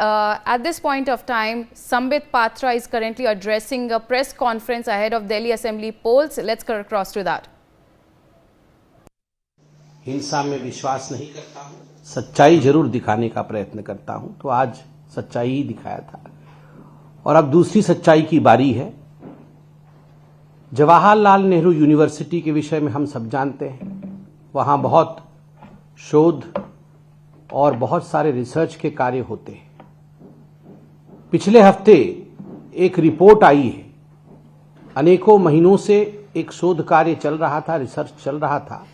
At this point of time, Sambit Patra is currently addressing a press conference ahead of Delhi Assembly polls. Let's cross to that. हिंसा में विश्वास नहीं करता हूं, सच्चाई जरूर दिखाने का प्रयत्न करता हूं। तो आज सच्चाई ही दिखाया था और अब दूसरी सच्चाई की बारी है। जवाहरलाल नेहरू यूनिवर्सिटी के विषय में हम सब जानते हैं, वहां बहुत शोध और बहुत सारे रिसर्च के कार्य होते हैं। पिछले हफ्ते एक रिपोर्ट आई है। अनेकों महीनों से एक शोध कार्य चल रहा था, रिसर्च चल रहा था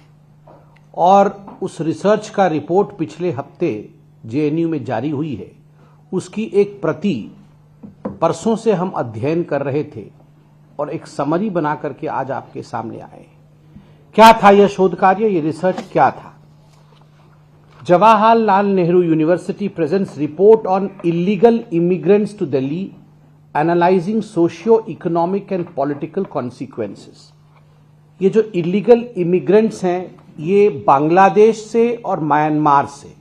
और उस रिसर्च का रिपोर्ट पिछले हफ्ते जेएनयू में जारी हुई है। उसकी एक प्रति परसों से हम अध्ययन कर रहे थे और एक समरी बना करके आज आपके सामने आए। क्या था यह शोध कार्य, यह रिसर्च क्या था? Jawaharlal Nehru University presents report on illegal immigrants to Delhi, analyzing socio-economic and political consequences. ये जो इलीगल इमिग्रेंट्स हैं, ये बांग्लादेश से और म्यांमार से,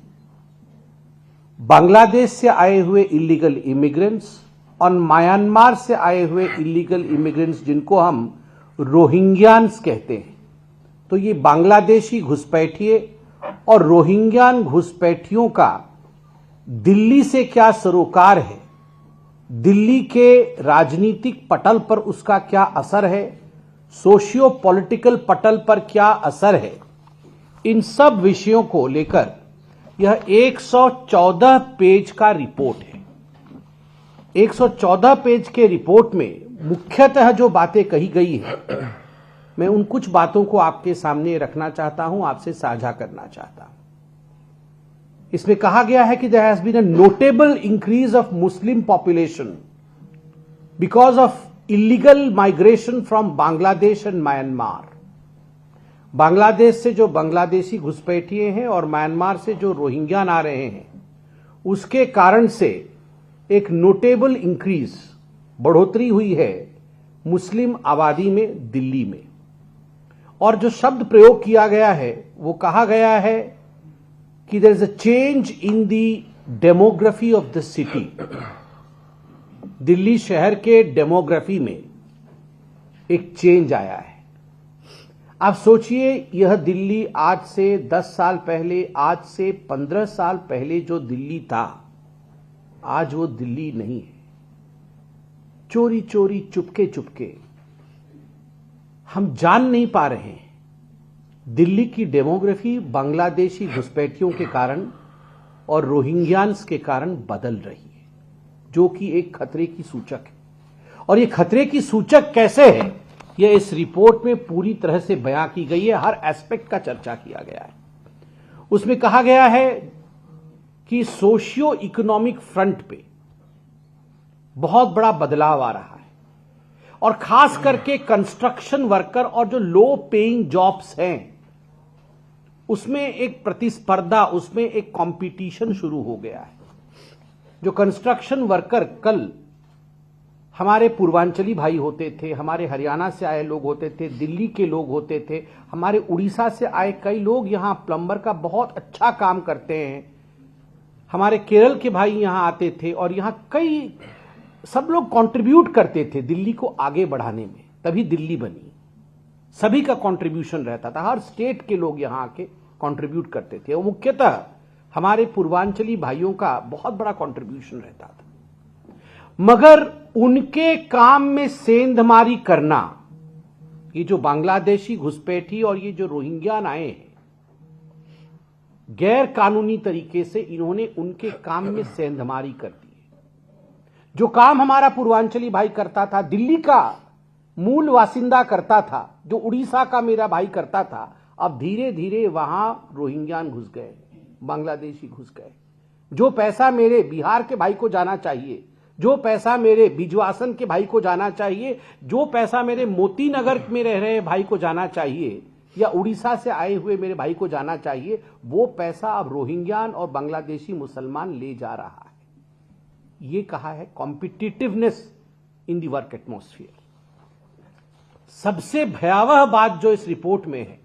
बांग्लादेश से आए हुए इलीगल इमिग्रेंट्स और म्यांमार से आए हुए इलीगल इमिग्रेंट्स जिनको हम रोहिंग्यान्स कहते हैं। तो ये बांग्लादेशी घुसपैठिए और रोहिंग्यान घुसपैठियों का दिल्ली से क्या सरोकार है, दिल्ली के राजनीतिक पटल पर उसका क्या असर है, सोशियो पॉलिटिकल पटल पर क्या असर है, इन सब विषयों को लेकर यह 114 पेज का रिपोर्ट है। 114 पेज के रिपोर्ट में मुख्यतः जो बातें कही गई है, मैं उन कुछ बातों को आपके सामने रखना चाहता हूं, आपसे साझा करना चाहता हूं। इसमें कहा गया है कि there has been a notable increase of Muslim population because of illegal migration from Bangladesh and Myanmar. Bangladesh से जो बांग्लादेशी घुसपैठिए हैं और म्यांमार से जो रोहिंग्यान आ रहे हैं, उसके कारण से एक नोटेबल इंक्रीज, बढ़ोतरी हुई है मुस्लिम आबादी में दिल्ली में। और जो शब्द प्रयोग किया गया है वो कहा गया है कि there is a change in the demography of the city. Delhi शहर के डेमोग्राफी में एक चेंज आया है। आप सोचिए, यह दिल्ली आज से 10 साल पहले, आज से 15 साल पहले जो दिल्ली था, आज वो दिल्ली नहीं है। चोरी चोरी, चुपके चुपके, हम जान नहीं पा रहे हैं। दिल्ली की डेमोग्राफी बांग्लादेशी घुसपैठियों के कारण और रोहिंग्यान्स के कारण बदल रही है, जो कि एक खतरे की सूचक है। और ये खतरे की सूचक कैसे है, यह इस रिपोर्ट में पूरी तरह से बयां की गई है। हर एस्पेक्ट का चर्चा किया गया है। उसमें कहा गया है कि सोशियो इकोनॉमिक फ्रंट पे बहुत बड़ा बदलाव आ रहा है और खास करके कंस्ट्रक्शन वर्कर और जो लो पेइंग जॉब्स हैं, उसमें एक प्रतिस्पर्धा, उसमें एक कंपटीशन शुरू हो गया है। जो कंस्ट्रक्शन वर्कर कल हमारे पूर्वांचली भाई होते थे, हमारे हरियाणा से आए लोग होते थे, दिल्ली के लोग होते थे, हमारे उड़ीसा से आए कई लोग यहां प्लम्बर का बहुत अच्छा काम करते हैं, हमारे केरल के भाई यहां आते थे और यहां कई सब लोग कंट्रीब्यूट करते थे दिल्ली को आगे बढ़ाने में, तभी दिल्ली बनी। सभी का कंट्रीब्यूशन रहता था, हर स्टेट के लोग यहां आके कंट्रीब्यूट करते थे और मुख्यतः हमारे पूर्वांचली भाइयों का बहुत बड़ा कंट्रीब्यूशन रहता था। मगर उनके काम में सेंधमारी करना, ये जो बांग्लादेशी घुसपैठी और ये जो रोहिंग्यान आए हैं, गैर कानूनी तरीके से इन्होंने उनके काम में सेंधमारी कर दी। जो काम हमारा पूर्वांचली भाई करता था, दिल्ली का मूल वासिंदा करता था, जो उड़ीसा का मेरा भाई करता था, अब धीरे धीरे वहां रोहिंग्यान घुस गए, बांग्लादेशी घुस गए। जो पैसा मेरे बिहार के भाई को जाना चाहिए, जो पैसा मेरे बिजवासन के भाई को जाना चाहिए, जो पैसा मेरे मोती नगर में रह रहे भाई को जाना चाहिए या उड़ीसा से आए हुए मेरे भाई को जाना चाहिए, वो पैसा अब रोहिंग्यान और बांग्लादेशी मुसलमान ले जा रहा है। ये कहा है competitiveness in the work atmosphere. सबसे भयावह बात जो इस रिपोर्ट में है,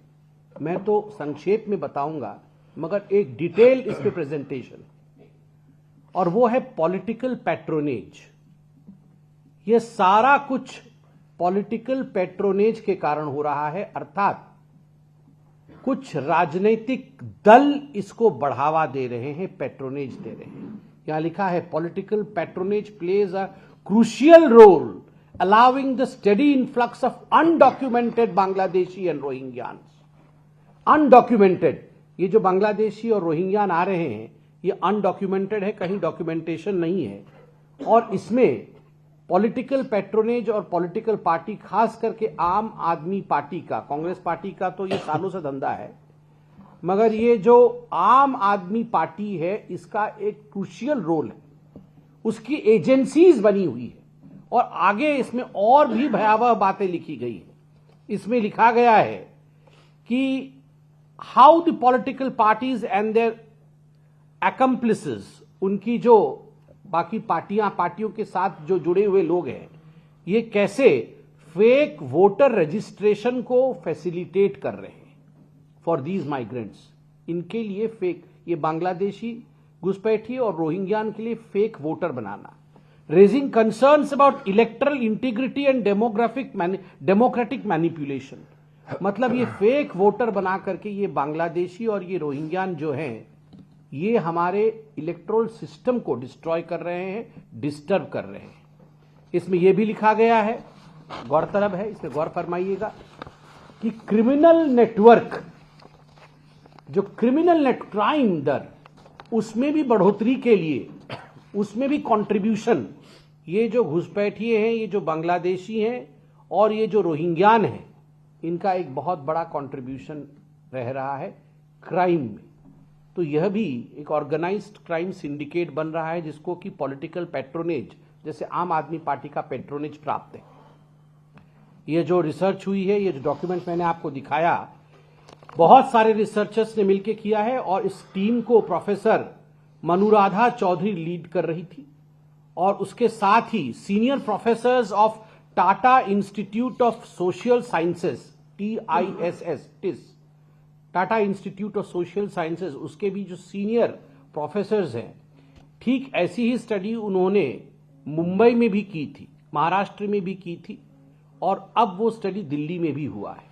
मैं तो संक्षेप में बताऊंगा, मगर एक डिटेल इस पे प्रेजेंटेशन। और वो है पॉलिटिकल पैट्रोनेज। ये सारा कुछ पॉलिटिकल पैट्रोनेज के कारण हो रहा है, अर्थात कुछ राजनीतिक दल इसको बढ़ावा दे रहे हैं, पैट्रोनेज दे रहे हैं। यहां लिखा है political patronage plays a crucial role allowing the steady influx of undocumented Bangladeshi and Rohingyans. Undocumented, ये जो बांग्लादेशी और रोहिंग्यान आ रहे हैं ये अनडॉक्यूमेंटेड है, कहीं डॉक्यूमेंटेशन नहीं है, और इसमें पॉलिटिकल पैट्रोनेज और पॉलिटिकल पार्टी, खास करके आम आदमी पार्टी का, कांग्रेस पार्टी का तो ये सालों से धंधा है, मगर ये जो आम आदमी पार्टी है इसका एक क्रूशियल रोल है, उसकी एजेंसीज बनी हुई है। और आगे इसमें और भी भयावह बातें लिखी गई है। इसमें लिखा गया है कि how the political parties and their accomplices, उनकी जो बाकी पार्टियों के साथ जो जुड़े हुए लोग हैं, ये कैसे फेक वोटर रजिस्ट्रेशन को फैसिलिटेट कर रहे हैं फॉर दीज माइग्रेंट्स। इनके लिए फेक, ये बांग्लादेशी घुसपैठी और रोहिंग्यान के लिए fake voter banana, raising concerns about electoral integrity and democratic manipulation. मतलब ये फेक वोटर बना करके ये बांग्लादेशी और ये रोहिंग्यान जो हैं ये हमारे इलेक्टोरल सिस्टम को डिस्ट्रॉय कर रहे हैं, डिस्टर्ब कर रहे हैं। इसमें यह भी लिखा गया है, गौरतलब है, इसमें गौर फरमाइएगा कि क्रिमिनल नेटवर्क, जो क्रिमिनल नेट क्राइम दर, उसमें भी बढ़ोतरी के लिए, उसमें भी कंट्रीब्यूशन, ये जो घुसपैठिए हैं, ये जो बांग्लादेशी हैं और ये जो रोहिंग्यान हैं, इनका एक बहुत बड़ा कंट्रीब्यूशन रह रहा है क्राइम में। तो यह भी एक ऑर्गेनाइज्ड क्राइम सिंडिकेट बन रहा है जिसको कि पॉलिटिकल पैट्रोनेज, जैसे आम आदमी पार्टी का पैट्रोनेज प्राप्त है। ये जो रिसर्च हुई है, ये जो डॉक्यूमेंट मैंने आपको दिखाया, बहुत सारे रिसर्चर्स ने मिलकर किया है और इस टीम को प्रोफेसर मनुराधा चौधरी लीड कर रही थी और उसके साथ ही senior professors of Tata institute of social sciences, TISS, Tata institute of social sciences, उसके भी जो सीनियर प्रोफेसर्स हैं, ठीक ऐसी ही स्टडी उन्होंने मुंबई में भी की थी, महाराष्ट्र में भी की थी और अब वो स्टडी दिल्ली में भी हुआ है।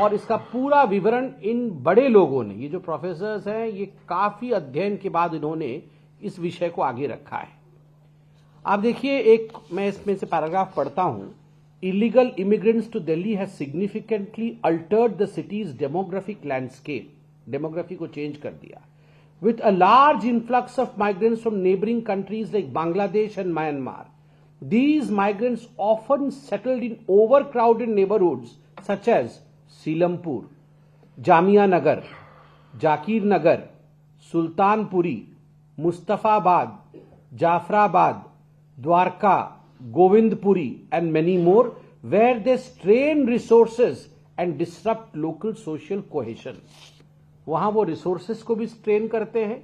और इसका पूरा विवरण इन बड़े लोगों ने, ये जो प्रोफेसर्स हैं, ये काफी अध्ययन के बाद इन्होंने इस विषय को आगे रखा है। आप देखिए, एक मैं इसमें से पैराग्राफ पढ़ता हूं। Illegal immigrants to Delhi has significantly altered the city's demographic landscape. Demography को change कर दिया. With a large influx of migrants from neighboring countries like Bangladesh and Myanmar, these migrants often settled in overcrowded neighborhoods such as Silampur, Jamia Nagar, Jakir Nagar, Sultanpuri, Mustafabad, Jafrabad, Dwarka, Govindpuri and many more, where they strain resources and disrupt local social cohesion. वहां वो resources को भी strain करते हैं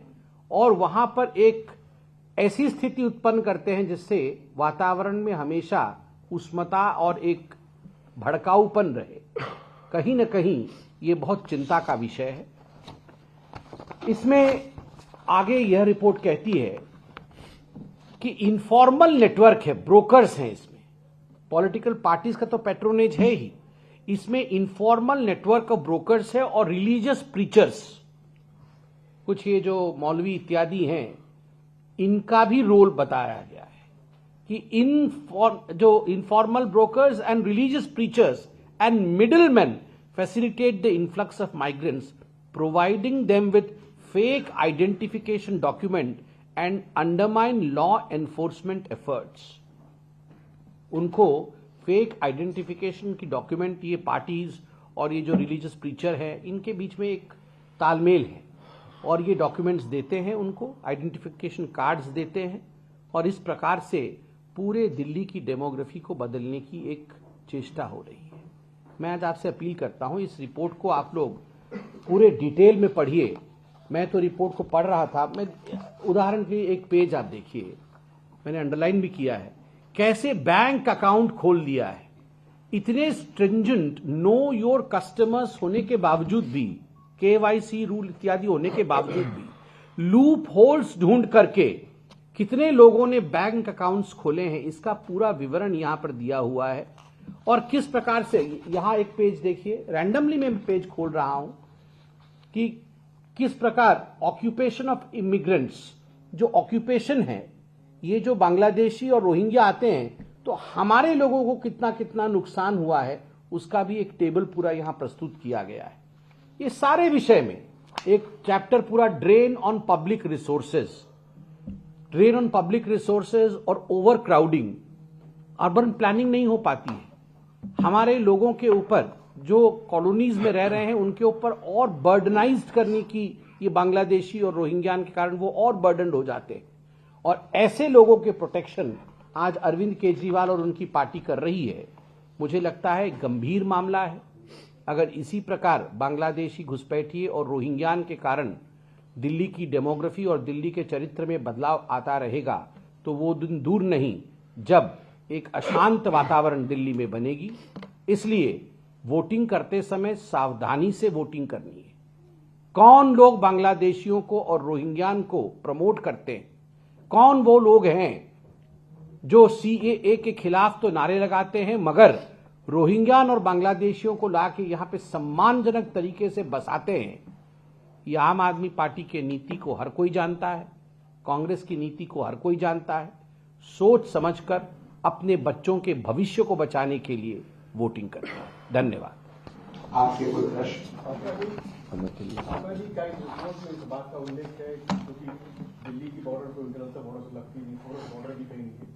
और वहां पर एक ऐसी स्थिति उत्पन्न करते हैं जिससे वातावरण में हमेशा उष्मता और एक भड़काऊपन रहे। कहीं न कहीं ये बहुत चिंता का विषय है। इसमें आगे यह रिपोर्ट कहती है कि इनफॉर्मल नेटवर्क है, ब्रोकर्स हैं इसमें। पॉलिटिकल पार्टीज का तो पैट्रोनेज है ही, इसमें इनफॉर्मल नेटवर्क ऑफ ब्रोकर्स है और रिलीजियस प्रीचर्स, कुछ ये जो मौलवी इत्यादि हैं, इनका भी रोल बताया गया है कि जो informal brokers and religious preachers and middleman facilitate the influx of migrants, providing them with fake identification document and undermine law enforcement efforts. उनको फेक आइडेंटिफिकेशन की डॉक्यूमेंट, ये पार्टीज और ये जो रिलीजियस प्रीचर है, इनके बीच में एक तालमेल है और ये डॉक्यूमेंट्स देते हैं, उनको आइडेंटिफिकेशन कार्ड्स देते हैं और इस प्रकार से पूरे दिल्ली की डेमोग्राफी को बदलने की एक चेष्टा हो रही है। मैं आज आपसे अपील करता हूं, इस रिपोर्ट को आप लोग पूरे डिटेल में पढ़िए। मैं तो रिपोर्ट को पढ़ रहा था, मैं उदाहरण के लिए एक पेज आप देखिए, मैंने अंडरलाइन भी किया है, कैसे बैंक अकाउंट खोल दिया है। इतने स्ट्रिंजेंट नो योर कस्टमर्स होने के बावजूद भी, KYC रूल इत्यादि होने के बावजूद भी, लूप होल्स ढूंढ करके कितने लोगों ने बैंक अकाउंट्स खोले हैं, इसका पूरा विवरण यहां पर दिया हुआ है। और किस प्रकार से, यहां एक पेज देखिए, रैंडमली मैं पेज खोल रहा हूं कि किस प्रकार ऑक्यूपेशन ऑफ इमिग्रेंट्स, जो ऑक्यूपेशन है, ये जो बांग्लादेशी और रोहिंग्या आते हैं तो हमारे लोगों को कितना कितना नुकसान हुआ है, उसका भी एक टेबल पूरा यहां प्रस्तुत किया गया है। ये सारे विषय में एक चैप्टर पूरा drain on public resources, drain on public resources और ओवर क्राउडिंग, अर्बन प्लानिंग नहीं हो पाती है। हमारे लोगों के ऊपर जो कॉलोनीज में रह रहे हैं उनके ऊपर और बर्डनाइज्ड करने की ये बांग्लादेशी और रोहिंग्यान के कारण वो और बर्डन हो जाते हैं। और ऐसे लोगों के प्रोटेक्शन आज अरविंद केजरीवाल और उनकी पार्टी कर रही है, मुझे लगता है गंभीर मामला है। अगर इसी प्रकार बांग्लादेशी घुसपैठिए और रोहिंग्यान के कारण दिल्ली की डेमोग्राफी और दिल्ली के चरित्र में बदलाव आता रहेगा तो वो दिन दूर नहीं जब एक अशांत वातावरण दिल्ली में बनेगी। इसलिए वोटिंग करते समय सावधानी से वोटिंग करनी है। कौन लोग बांग्लादेशियों को और रोहिंग्यान को प्रमोट करते हैं, कौन वो लोग हैं जो सीएए के खिलाफ तो नारे लगाते हैं मगर रोहिंग्यान और बांग्लादेशियों को लाके यहां पे सम्मानजनक तरीके से बसाते हैं। ये आम आदमी पार्टी की नीति को हर कोई जानता है, कांग्रेस की नीति को हर कोई जानता है। सोच समझकर अपने बच्चों के भविष्य को बचाने के लिए वोटिंग करें। धन्यवाद। आपके कोई प्रश्न? इस बात का उल्लेख है क्योंकि दिल्ली की बॉर्डर पे उनके बॉर्डर से लगती नहीं, बॉर्डर भी कहीं नहीं है,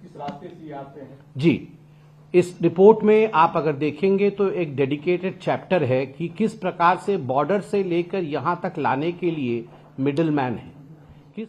किस रास्ते से आते हैं? जी, इस रिपोर्ट में आप अगर देखेंगे तो एक डेडिकेटेड चैप्टर है कि किस प्रकार से बॉर्डर से लेकर यहां तक लाने के लिए मिडिल मैन है। किस